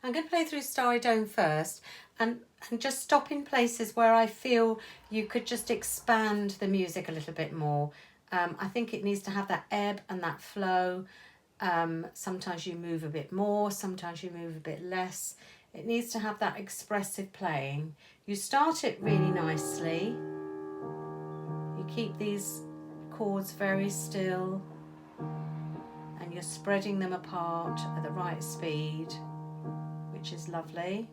I'm going to play through Starry Dome first and just stop in places where I feel you could just expand the music a little bit more. I think it needs to have that ebb and that flow. Sometimes you move a bit more, sometimes you move a bit less. It needs to have that expressive playing. You start it really nicely. You keep these chords very still and you're spreading them apart at the right speed, which is lovely.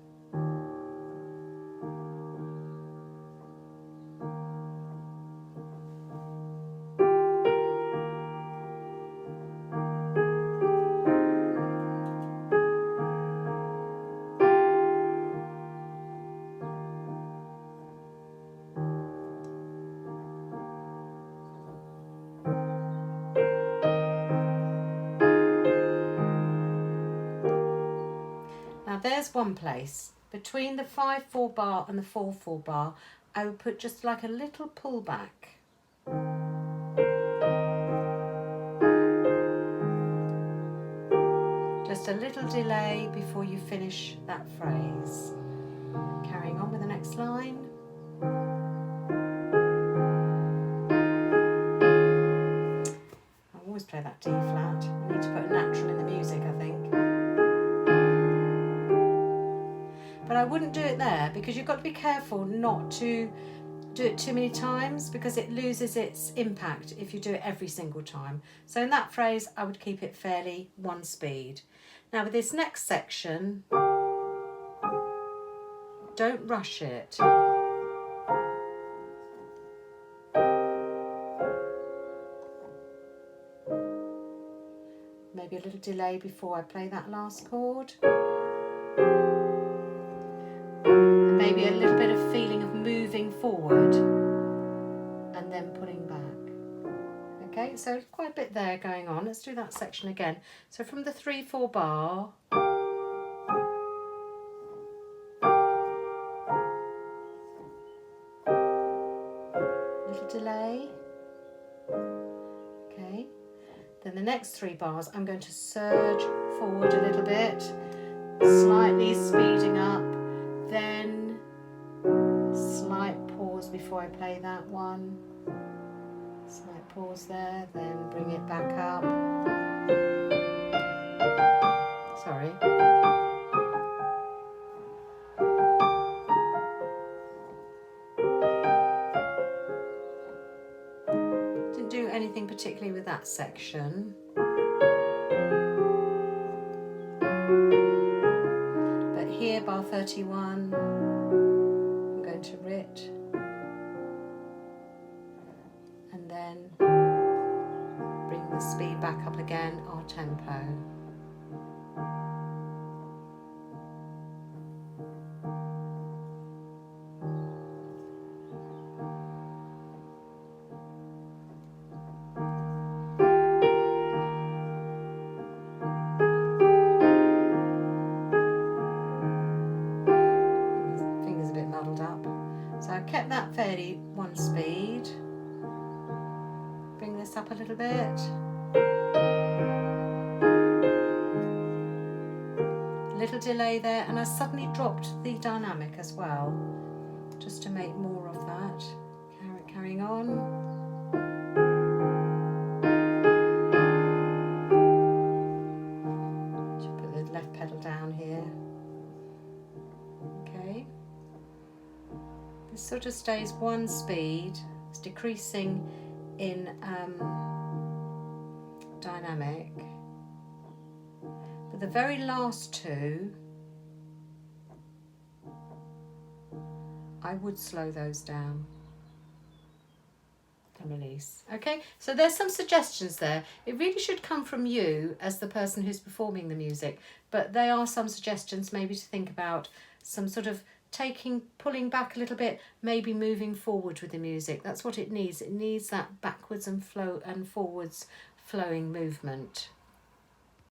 Now there's one place. Between the 5/4 bar and the 4/4 bar, I would put just like a little pullback. Just a little delay before you finish that phrase. Carrying on with the next line. I always play that D flat. I need to put a natural in the music, I think. But I wouldn't do it there because you've got to be careful not to do it too many times because it loses its impact if you do it every single time. So in that phrase, I would keep it fairly one speed. Now with this next section, don't rush it. Maybe a little delay before I play that last chord. And maybe a little bit of feeling of moving forward and then pulling back. Okay, so quite a bit there going on. Let's do that section again. So from the 3/4 bar, little delay. Okay, then the next 3 bars I'm going to surge forward a little bit, slightly speeding up, then slight pause before I play that one. Slight pause there, then bring it back up. Sorry. Didn't do anything particularly with that section. But here, bar 31, I'm going to rit. And then bring the speed back up again, our tempo. My finger's a bit muddled up. So I kept that fairly one speed. Bring this up a little bit. Little delay there, and I suddenly dropped the dynamic as well, just to make more of that. Carrying on. Should put the left pedal down here. Okay. This sort of stays one speed. It's decreasing in dynamic. But the very last two, I would slow those down and release. Okay, so there's some suggestions there. It really should come from you as the person who's performing the music, but they are some suggestions maybe to think about, some sort of pulling back a little bit, maybe moving forward with the music. That's what it needs. It needs that backwards and forwards flowing movement.